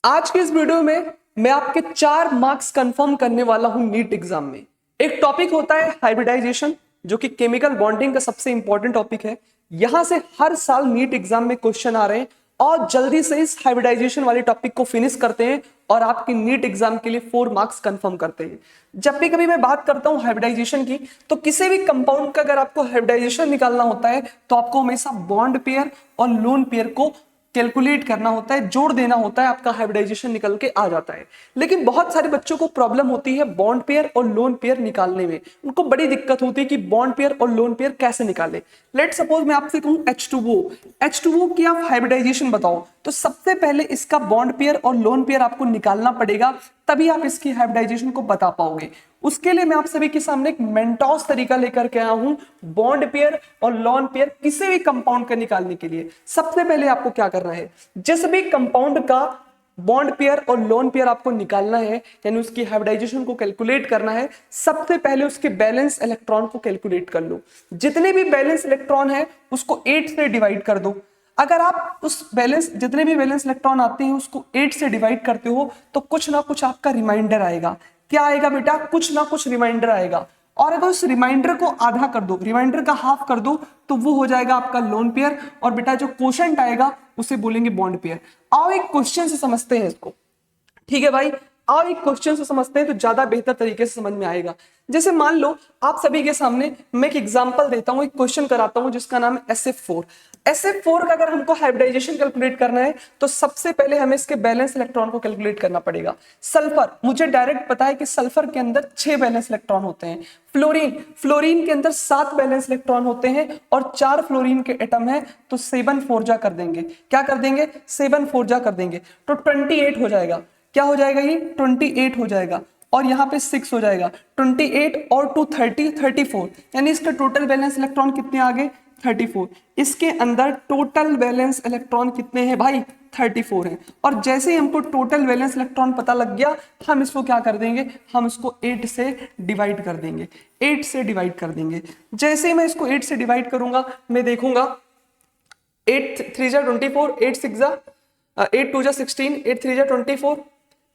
आज के इस वीडियो में मैं आपके 4 मार्क्स कंफर्म करने वाला हूं नीट एग्जाम में। एक टॉपिक होता है हाइब्रिडाइजेशन, जो कि केमिकल बॉन्डिंग का सबसे इंपॉर्टेंट टॉपिक है। यहां से हर साल नीट एग्जाम में क्वेश्चन आ रहे हैं और जल्दी से इस हाइब्रिडाइजेशन वाले टॉपिक को फिनिश करते हैं और आपके नीट एग्जाम के लिए 4 मार्क्स कंफर्म करते हैं। जब भी कभी मैं बात करता हूं हाइब्रिडाइजेशन की, तो किसी भी कंपाउंड का अगर आपको हाइब्रिडाइजेशन निकालना होता है तो आपको हमेशा बॉन्ड पेयर और लोन पेयर को कैलकुलेट करना होता है, जोड़ देना होता है, आपका हाइब्रिडाइजेशन निकल के आ जाता है। लेकिन बहुत सारे बच्चों को प्रॉब्लम होती है बॉन्ड पेयर और लोन पेयर निकालने में। उनको बड़ी दिक्कत होती है कि बॉन्ड पेयर और लोन पेयर कैसे निकालें। लेट सपोज मैं आपसे कहूं H2O की आप हाइब्रिडाइजेशन बताओ, तो सबसे पहले इसका बॉन्ड पेयर और लोन पेयर आपको निकालना पड़ेगा, तभी आप इसकी हाइब्रिडाइजेशन को बता पाओगे। उसके लिए मैं आप सभी के सामने एक मेंटोस तरीका लेकर के आया हूं बॉन्ड पेयर और लोन पेयर किसी भी कंपाउंड का निकालने के लिए। सबसे पहले आपको क्या करना है, जिस भी कंपाउंड का बॉन्ड पेयर और लोन पेयर आपको निकालना है, यानी उसकी हाइब्रिडाइजेशन को कैलकुलेट करना है, सबसे पहले उसके बैलेंस इलेक्ट्रॉन को कैलकुलेट कर लो। जितने भी बैलेंस इलेक्ट्रॉन है उसको 8 से डिवाइड कर दो। अगर आप उस बैलेंस जितने भी बैलेंस इलेक्ट्रॉन आते हैं उसको 8 से डिवाइड करते हो तो कुछ ना कुछ आपका रिमाइंडर आएगा। क्या आएगा बेटा? कुछ ना कुछ रिमाइंडर आएगा। और अगर उस रिमाइंडर को आधा कर दो, रिमाइंडर का हाफ कर दो, तो वो हो जाएगा आपका लोन पेयर। और बेटा जो क्वोशंट आएगा उसे बोलेंगे बॉन्ड पेयर। आओ एक क्वेश्चन से समझते हैं इसको। ठीक है भाई, आओ एक क्वेश्चन से समझते हैं तो ज्यादा बेहतर तरीके से समझ में आएगा। जैसे मान लो आप सभी के सामने मैं एक एग्जांपल देता हूं, एक क्वेश्चन कराता हूं जिसका नाम है SF4। SF4 का अगर हमको हाइब्रिडाइजेशन कैलकुलेट करना है तो सबसे पहले हमें इसके बैलेंस इलेक्ट्रॉन को कैलकुलेट करना पड़ेगा। सल्फर, मुझे डायरेक्ट पता है कि सल्फर के अंदर 6 बैलेंस इलेक्ट्रॉन होते हैं। फ्लोरीन के अंदर 7 बैलेंस इलेक्ट्रॉन होते हैं और 4 फ्लोरीन के एटम है, तो 7 4 जा कर देंगे। क्या कर देंगे? 7 4 जा कर देंगे, तो 28 हो जाएगा। क्या हो जाएगा? ये 28 हो जाएगा। और यहाँ पे 6 हो जाएगा। 28 और 2 30 34, यानी इसका टोटल बैलेंस इलेक्ट्रॉन कितने आ गए? 34। इसके अंदर टोटल बैलेंस इलेक्ट्रॉन कितने हैं भाई? 34 है। और जैसे ही हमको टोटल बैलेंस इलेक्ट्रॉन पता लग गया, हम इसको क्या कर देंगे? हम इसको 8 से डिवाइड कर देंगे। 8 से डिवाइड कर देंगे। जैसे ही मैं इसको 8 से डिवाइड करूंगा, मैं देखूंगा 8 3 जा 24, 8 6 जा 8 2 जा 16, 8 3 जा 24,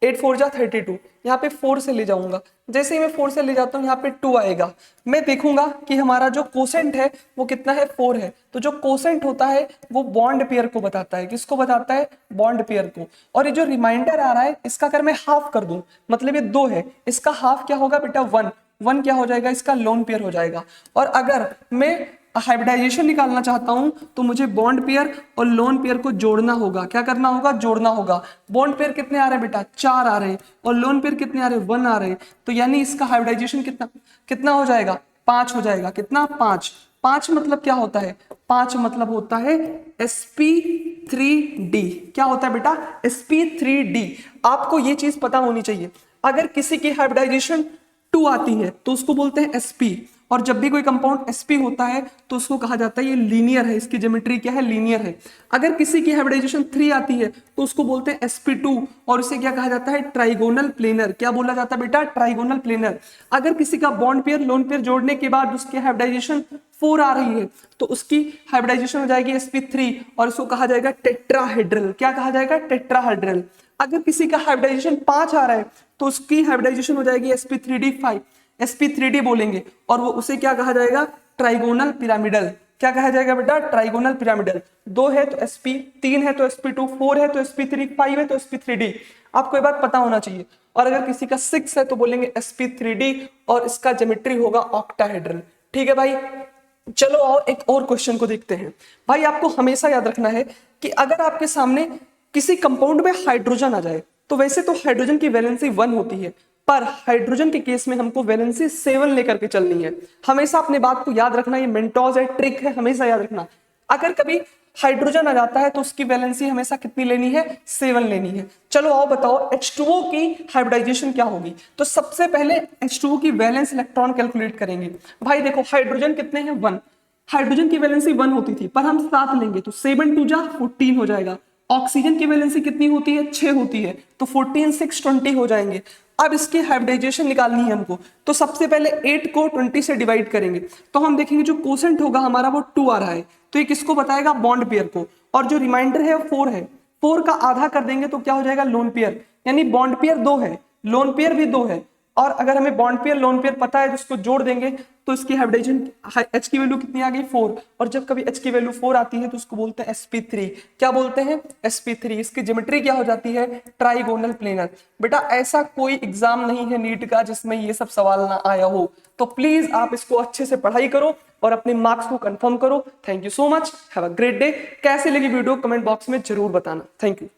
8 4 जा 32। यहाँ पे 4 से ले जाऊंगा। जैसे ही मैं 4 से ले जाता हूँ यहाँ पे 2 आएगा। मैं देखूंगा कि हमारा जो कोसेंट है वो कितना है? 4 है। तो जो कोसेंट होता है वो बॉन्ड पेयर को बताता है। किसको बताता है? बॉन्ड पेयर को। और ये जो रिमाइंडर आ रहा है इसका अगर मैं हाफ कर दूं, मतलब ये 2 है, इसका हाफ क्या होगा बेटा? 1 क्या हो जाएगा? इसका लोन पेयर हो जाएगा। और अगर मैं हाइब्रिडाइजेशन निकालना चाहता हूं तो मुझे बॉन्ड पेयर और लोन पेयर को जोड़ना होगा। क्या करना होगा? जोड़ना होगा। बॉन्ड पेयर कितने आ रहे हैं बेटा? 4 आ रहे हैं। और लोन पेयर कितने आ रहे हैं? 1 आ रहे हैं। तो यानी इसका हाइब्रिडाइजेशन कितना कितना हो जाएगा? 5 हो जाएगा। कितना? 5। 5 मतलब क्या होता है? 5 मतलब होता है sp3d। क्या होता है बेटा? sp3d। आपको ये चीज पता होनी चाहिए। अगर किसी की हाइब्रिडाइजेशन 2 आती है तो उसको बोलते हैं sp। और जब भी कोई कंपाउंड sp होता है तो उसको कहा जाता है ये लीनियर है, इसकी ज्योमेट्री क्या है? लीनियर है। अगर किसी की हाइब्रिडाइजेशन 3 आती है तो उसको बोलते हैं sp2 और इसे क्या कहा जाता है? Trigonal planar. क्या बोला जाता है बेटा? Trigonal planar. अगर किसी का बॉन्ड पेयर लोन पेयर जोड़ने के बाद उसकी हाइब्रिडाइजेशन 4 आ रही है तो उसकी हाइब्रिडाइजेशन हो जाएगी sp3 और इसको कहा जाएगा टेट्राहेड्रल। क्या कहा जाएगा? टेट्राहेड्रल। अगर किसी का हाइब्रिडाइजेशन 5 आ रहा है तो उसकी हाइब्रिडाइजेशन हो जाएगी sp3d5। sp3d बोलेंगे और वो उसे क्या कहा जाएगा? Trigonal pyramidal. क्या कहा जाएगा बेटा? Trigonal pyramidal. 2 है तो sp, 3 है तो sp2, 4 है तो sp3, 5 है तो sp3d। आपको ये बात पता होना चाहिए। और अगर किसी का 6 है तो बोलेंगे sp3d और इसका ज्योमेट्री होगा ऑक्टाहेड्रल। ठीक है भाई, चलो आओ एक और क्वेश्चन को देखते हैं। भाई आपको हमेशा याद रखना है कि अगर आपके सामने किसी कंपाउंड में हाइड्रोजन आ जाए, तो वैसे तो हाइड्रोजन की वैलेंसी 1 होती है, पर हाइड्रोजन के केस में हमको वैलेंसी 7 लेकर के चलनी है। हमेशा अपने बात को याद रखना, ये मेंटोस है, ट्रिक है, हमेशा याद रखना। अगर कभी हाइड्रोजन आ जाता है तो उसकी वैलेंसी हमेशा कितनी लेनी है? 7 लेनी है। चलो आओ बताओ H2O की हाइब्रिडाइजेशन क्या होगी। तो सबसे पहले H2O की वैलेंस इलेक्ट्रॉन कैलकुलेट करेंगे। भाई देखो हाइड्रोजन कितने हैं? 1। हाइड्रोजन की वैलेंसी 1 होती थी, पर हम 7 लेंगे तो 7 2 जा 14 हो जाएगा। ऑक्सीजन की वैलेंसी कितनी होती है? 6 होती है, तो 14 6 20 हो जाएंगे। अब इसकी हाइब्रिडाइजेशन निकालनी है हमको, तो सबसे पहले 8 को 20 से डिवाइड करेंगे तो हम देखेंगे जो कोसेंट होगा हमारा वो 2 आ रहा है, तो ये किसको बताएगा? बॉन्ड पेयर को। और जो रिमाइंडर है वो 4 है। 4 का आधा कर देंगे तो क्या हो जाएगा, लोन पेयर, यानी बॉन्ड पेयर 2 है, लोन पेयर भी 2 है, और अगर हमें बॉन्ड पेयर लोन पेयर पता है तो उसको जोड़ देंगे तो इसकी हाइब्रिडाइजेशन एच की वैल्यू कितनी आ गई 4, और जब कभी एच की वैल्यू 4 आती है तो उसको बोलते हैं sp3। क्या बोलते हैं, sp3। इसकी ज्योमेट्री क्या हो जाती है, ट्राइगोनल प्लेनर। बेटा ऐसा कोई एग्जाम नहीं है नीट का जिसमें ये सब सवाल ना आया हो, तो प्लीज आप इसको अच्छे से पढ़ाई करो और अपने मार्क्स को कंफर्म करो। Thank you so much, have a great day. कैसे लगी वीडियो कमेंट बॉक्स में जरूर बताना। Thank you.